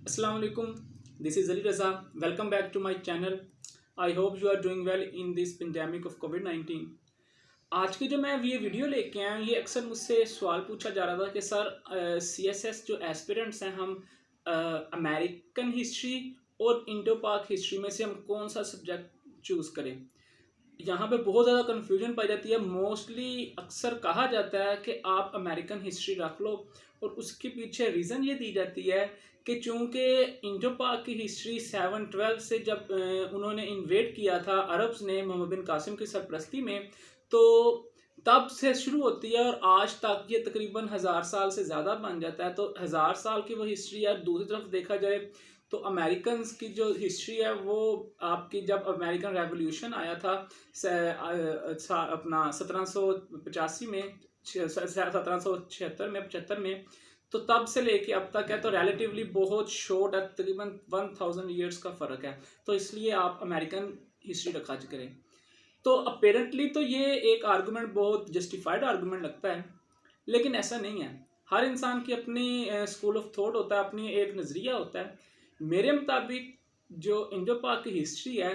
Assalamu alaikum. This is Ali Raza. Welcome back to my channel. I hope you are doing well in this pandemic of COVID-19. आज की जो मैं ये video लेके आया हूँ, ये अक्सर मुझसे सवाल पूछा जा रहा था कि सर CSS जो एस्पिरेंट्स हैं, हम अमेरिकन हिस्ट्री और इंडो पाक हिस्ट्री में से हम कौन सा सब्जेक्ट चूज़ करें। यहाँ पे बहुत ज़्यादा कन्फ्यूजन पाई जाती है। मोस्टली अक्सर कहा जाता है कि आप अमेरिकन हिस्ट्री रख लो, और उसके पीछे रीज़न ये दी जाती है कि चूँकि इंडो पाक की हिस्ट्री 712 से जब उन्होंने इन्वेड किया था अरब्स ने मोहम्मद बिन कासिम की सरपरस्ती में, तो तब से शुरू होती है और आज तक ये तकरीबन 1000 साल से ज़्यादा बन जाता है। तो 1000 साल की वो हिस्ट्री है। दूसरी तरफ देखा जाए तो अमेरिकन की जो हिस्ट्री है वो आपकी, जब अमेरिकन रेवोल्यूशन आया था अपना 1785 में, 1776 में, 75 में, तो तब से लेके अब तक है, तो रिलेटिवली बहुत शॉर्ट है, तकरीबन 1000 ईयर्स का फ़र्क है। तो इसलिए आप अमेरिकन हिस्ट्री रखा करें। तो अपेरेंटली तो ये एक आर्गूमेंट बहुत जस्टिफाइड आर्गूमेंट लगता है, लेकिन ऐसा नहीं है। हर इंसान की अपनी स्कूल ऑफ थॉट होता है, अपनी एक नज़रिया होता है। मेरे मुताबिक जो इंडो पाक की हिस्ट्री है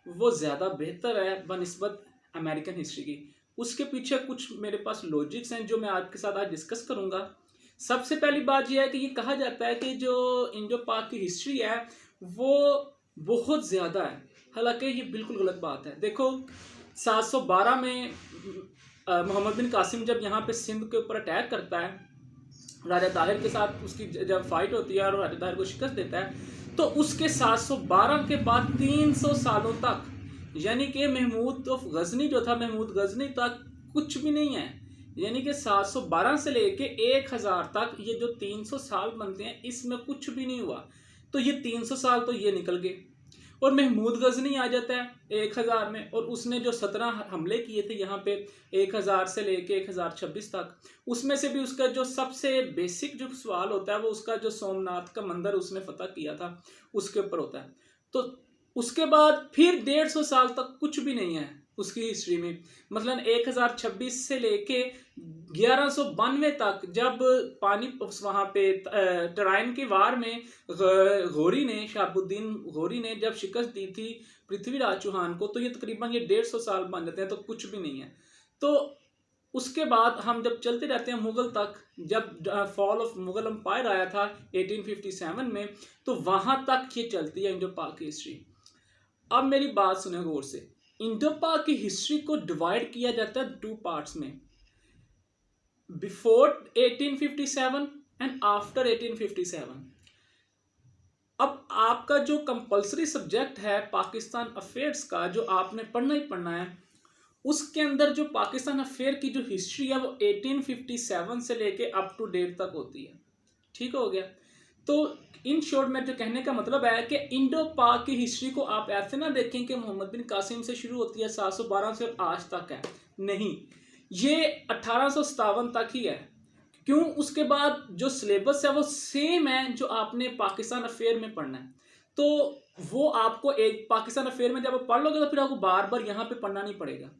वो ज़्यादा बेहतर है बनिस्बत अमेरिकन हिस्ट्री की। उसके पीछे कुछ मेरे पास लॉजिक्स हैं जो मैं आपके साथ आज डिस्कस करूंगा। सबसे पहली बात यह है कि ये कहा जाता है कि जो इंडो पाक की हिस्ट्री है वो बहुत ज़्यादा है, हालांकि ये बिल्कुल गलत बात है। देखो, 712 में मोहम्मद बिन कासिम जब यहाँ पे सिंध के ऊपर अटैक करता है, राजा ताहिर के साथ उसकी जब फाइट होती है और राजा ताहिर को शिकस्त देता है, तो उसके 712 के बाद 300 सालों तक, यानी कि महमूद ऑफ गजनी जो था, महमूद गजनी तक कुछ भी नहीं है। यानी कि 712 से लेके 1000 तक ये जो 300 साल बनते हैं, इसमें कुछ भी नहीं हुआ। तो ये 300 साल तो ये निकल गए। और महमूद गजनी आ जाता है 1000 में, और उसने जो 17 हमले किए थे यहाँ पे 1000 से लेके 1026 तक, उसमें से भी उसका जो सबसे बेसिक जो सवाल होता है वो उसका जो सोमनाथ का मंदिर उसने फतह किया था उसके ऊपर होता है। तो उसके बाद फिर 150 साल तक कुछ भी नहीं है उसकी हिस्ट्री में। मतलब 1026 से लेके 1192 तक, जब पानी वहाँ पे टराइन की वार में घोरी ने, शहाबुद्दीन घोरी ने जब शिकस्त दी थी पृथ्वीराज चौहान को, तो ये तकरीबन ये 150 साल बन जाते हैं, तो कुछ भी नहीं है। तो उसके बाद हम जब चलते रहते हैं मुगल तक, जब फॉल ऑफ मुगल एम्पायर आया था 1857 में, तो वहाँ तक ये चलती है इंडो पाक की हिस्ट्री। अब मेरी बात सुने गौर से। इंडो पाक की हिस्ट्री को डिवाइड किया जाता है 2 पार्ट्स में, बिफोर 1857 एंड आफ्टर 1857। अब आपका जो कंपलसरी सब्जेक्ट है पाकिस्तान अफेयर्स का, जो आपने पढ़ना ही पढ़ना है, उसके अंदर जो पाकिस्तान अफेयर की जो हिस्ट्री है वो 1857 से लेके अप टू डेट तक होती है। ठीक हो गया। तो इन शॉर्ट में जो कहने का मतलब है कि इंडो पाक की हिस्ट्री को आप ऐसे ना देखें कि मोहम्मद बिन कासिम से शुरू होती है 712 से और आज तक है। नहीं, ये 1857 तक ही है। क्यों? उसके बाद जो सिलेबस है वो सेम है जो आपने पाकिस्तान अफेयर में पढ़ना है। तो वो आपको एक पाकिस्तान अफेयर में जब आप पढ़ लोगे तो फिर आपको बार बार यहाँ पे पढ़ना नहीं पड़ेगा।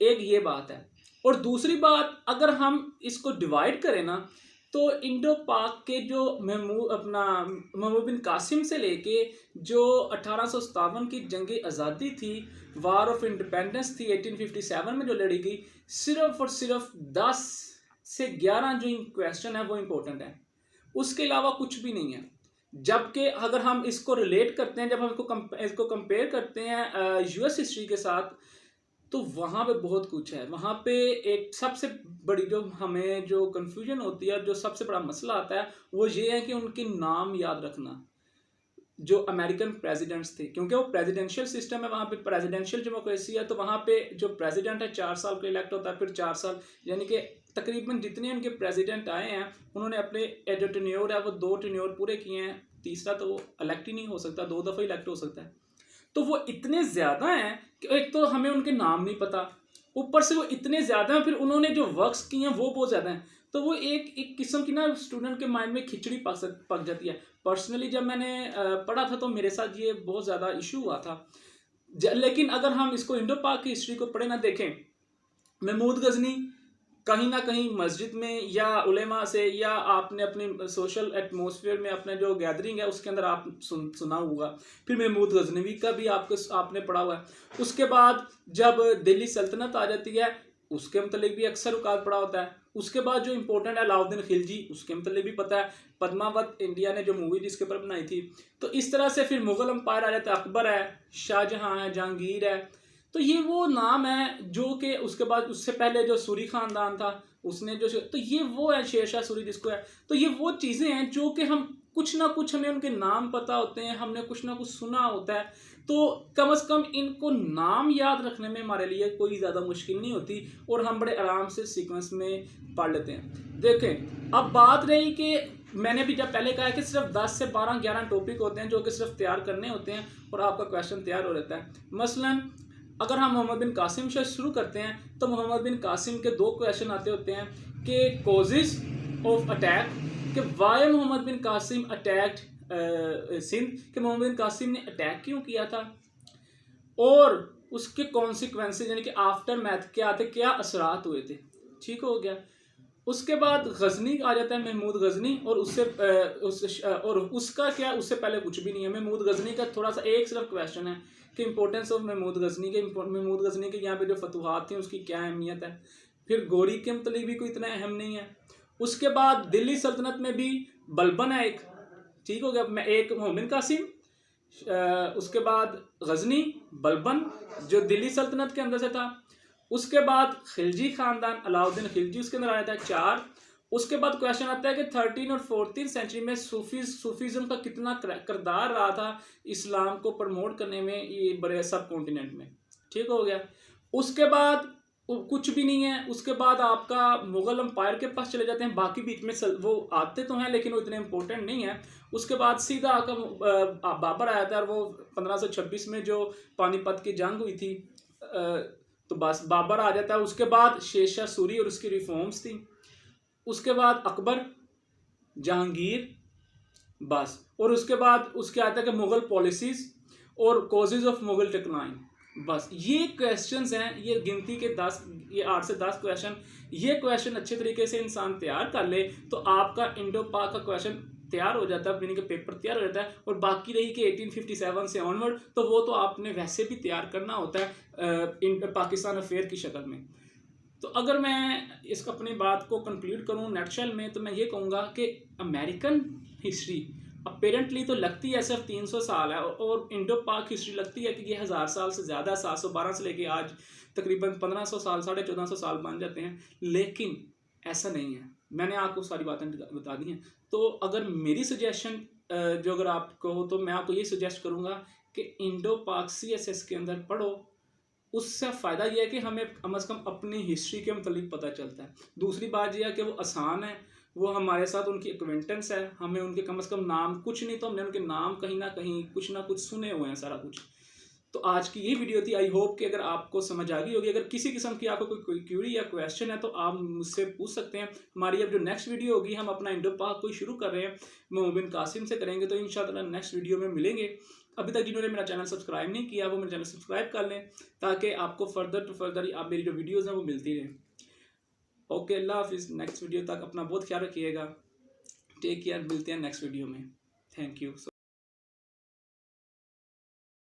एक ये बात है। और दूसरी बात, अगर हम इसको डिवाइड करें ना, तो इंडो पाक के जो महमूद बिन कासिम से लेके जो 1857 की जंग आज़ादी थी, वार ऑफ इंडिपेंडेंस थी 1857 में जो लड़ी गई, सिर्फ और सिर्फ 10 से 11 जो क्वेश्चन है वो इम्पोर्टेंट है, उसके अलावा कुछ भी नहीं है। जबकि अगर हम इसको रिलेट करते हैं, जब हम इसको कंपेयर करते हैं यूएस हिस्ट्री के साथ, तो वहाँ पे बहुत कुछ है। वहाँ पे एक सबसे बड़ी जो हमें जो कन्फ्यूजन होती है, जो सबसे बड़ा मसला आता है, वो ये है कि उनके नाम याद रखना, जो अमेरिकन प्रेसिडेंट्स थे, क्योंकि वो प्रेसिडेंशियल सिस्टम है, वहाँ पे प्रेसिडेंशियल डेमोक्रेसी है। तो वहाँ पे जो प्रेसिडेंट है 4 साल के इलेक्ट होता है, फिर 4 साल, यानी कि तकरीबन जितने उनके प्रेसिडेंट आए हैं उन्होंने अपने जो टेन्योर है वो 2 टेन्योर पूरे किए हैं, तीसरा तो वो इलेक्ट ही नहीं हो सकता, 2 दफ़ा इलेक्ट हो सकता है। तो वो इतने ज़्यादा हैं कि एक तो हमें उनके नाम नहीं पता, ऊपर से वो इतने ज़्यादा हैं, फिर उन्होंने जो वर्क्स किए हैं वो बहुत ज़्यादा हैं। तो वो एक किस्म की ना स्टूडेंट के माइंड में खिचड़ी पक जाती है। पर्सनली जब मैंने पढ़ा था तो मेरे साथ ये बहुत ज़्यादा इशू हुआ था। लेकिन अगर हम इसको इंडो पाक की हिस्ट्री को पढ़े ना देखें, महमूद गजनी कहीं ना कहीं मस्जिद में या उलेमा से या आपने अपनी सोशल एटमॉस्फेयर में अपने जो गैदरिंग है उसके अंदर आप सुना होगा। फिर महमूद गजनवी का भी आपने पढ़ा हुआ है। उसके बाद जब दिल्ली सल्तनत आ जाती है उसके मतलब भी अक्सर औकात पड़ा होता है। उसके बाद जो इंपॉर्टेंट है अलाउद्दीन खिलजी, उसके मतलब भी पता है। पद्मावत इंडिया ने जो मूवी जिसके ऊपर बनाई थी। तो इस तरह से फिर मुगल अंपायर आ जाता है, अकबर है, शाहजहां है, जहांगीर है। तो ये वो नाम है जो कि उसके बाद उससे पहले जो सूरी खानदान था उसने जो, तो ये वो है शेरशाह सूरी जिसको है। तो ये वो चीज़ें हैं जो कि हम कुछ ना कुछ हमें उनके नाम पता होते हैं, हमने कुछ ना कुछ सुना होता है। तो कम से कम इनको नाम याद रखने में हमारे लिए कोई ज़्यादा मुश्किल नहीं होती और हम बड़े आराम से सीक्वेंस में पढ़ लेते हैं। देखें, अब बात रही कि मैंने भी जब पहले कहा है कि सिर्फ 10 से 12-11 टॉपिक होते हैं जो कि सिर्फ तैयार करने होते हैं और आपका क्वेश्चन तैयार हो जाता है। मसलन अगर हम मोहम्मद बिन कासिम से शुरू करते हैं तो मोहम्मद बिन कासिम के 2 क्वेश्चन आते होते हैं कि कॉजेज ऑफ अटैक, कि वाई मोहम्मद बिन कासिम अटैक्ड सिंध, कि मोहम्मद बिन कासिम ने अटैक क्यों किया था और उसके कॉन्सिक्वेंसेज यानी कि आफ्टर मैथ क्या थे, क्या असरात हुए थे। ठीक हो गया। उसके बाद गजनी आ जाता है, महमूद गजनी, और उसका क्या, उससे पहले कुछ भी नहीं है। महमूद गजनी का थोड़ा सा एक सिर्फ क्वेश्चन है कि इंपॉर्टेंस ऑफ महमूद गजनी के, महमूद गजनी के यहाँ पे जो फतुहात थी उसकी क्या अहमियत है। फिर गोरी के मतलब भी कोई इतना अहम नहीं है। उसके बाद दिल्ली सल्तनत में भी बलबन है एक, ठीक हो गया, मैं एक मोहम्मद बिन कासिम, उसके बाद गजनी, बलबन जो दिल्ली सल्तनत के अंदर से था। उसके बाद खिलजी खानदान, अलाउद्दीन खिलजी उसके अंदर आया था 4। उसके बाद क्वेश्चन आता है कि 13 और 14 सेंचुरी में सूफीज़म का कितना किरदार रहा था इस्लाम को प्रमोट करने में ये बड़े सब कॉन्टिनेंट में। ठीक हो गया। उसके बाद कुछ भी नहीं है। उसके बाद आपका मुगल अंपायर के पास चले जाते हैं, बाकी बीच में वो आते तो हैं लेकिन वो इतने इंपॉर्टेंट नहीं है। उसके बाद सीधा आकर बाबर आया था और वो 1526 में जो पानीपत की जंग हुई थी, तो बस बाबर आ जाता है। उसके बाद शेरशाह सूरी और उसकी रिफॉर्म्स थी। उसके बाद अकबर, जहांगीर, बस। और उसके बाद उसके आता है कि मुगल पॉलिसीज और कॉजेज ऑफ मुगल डिक्लाइन। बस ये क्वेश्चंस हैं, ये गिनती के 10, ये 8 से 10 क्वेश्चन। ये क्वेश्चन अच्छे तरीके से इंसान तैयार कर ले तो आपका इंडो पाक का क्वेश्चन तैयार हो जाता है, मीनिंग का पेपर तैयार हो जाता है। और बाकी रही कि 1857 से ऑनवर्ड, तो वो तो आपने वैसे भी तैयार करना होता है पाकिस्तान अफेयर की शक्ल में। तो अगर मैं इस अपनी बात को कंक्लूड करूँ नेटशेल में, तो मैं ये कहूँगा कि अमेरिकन हिस्ट्री अपेरेंटली तो लगती है सिर्फ 300 साल है और इंडो पाक हिस्ट्री लगती है कि ये 1000 साल से ज़्यादा, 712 से लेके आज तकरीबन 1500 साल, 1450 साल बन जाते हैं। लेकिन ऐसा नहीं है, मैंने आपको सारी बातें बता दी हैं। तो अगर मेरी सजेशन जो अगर आपको हो तो मैं आपको ये सजेस्ट करूँगा कि इंडो पाक CSS के अंदर पढ़ो। उससे फ़ायदा यह है कि हमें कम से कम अपनी हिस्ट्री के मतलब पता चलता है। दूसरी बात यह है कि वो आसान है, वो हमारे साथ उनकी एक्वेंटेंस है, हमें उनके कम से कम नाम, कुछ नहीं तो हमने उनके नाम कहीं ना कहीं कुछ ना कुछ सुने हुए हैं सारा कुछ। तो आज की ये वीडियो थी। आई होप कि अगर आपको समझ आ गई होगी। अगर किसी किस्म की आपको कोई क्यूरी या क्वेश्चन है तो आप मुझसे पूछ सकते हैं। हमारी अब जो नेक्स्ट वीडियो होगी, हम अपना इंडो पाक को शुरू कर रहे हैं, मोहम्मद बिन कासिम से करेंगे। तो इंशाल्लाह नेक्स्ट वीडियो में मिलेंगे। अभी तक जिन्होंने मेरा चैनल सब्सक्राइब नहीं किया वो मेरा चैनल सब्सक्राइब कर लें ताकि आपको फर्दर टू फर्दर आप मेरी जो वीडियोज़ हैं वो मिलती रहें। ओके, अल्लाह हाफिज़। नेक्स्ट वीडियो तक अपना बहुत ख्याल रखिएगा। टेक केयर, मिलते हैं नेक्स्ट वीडियो में। Thank you.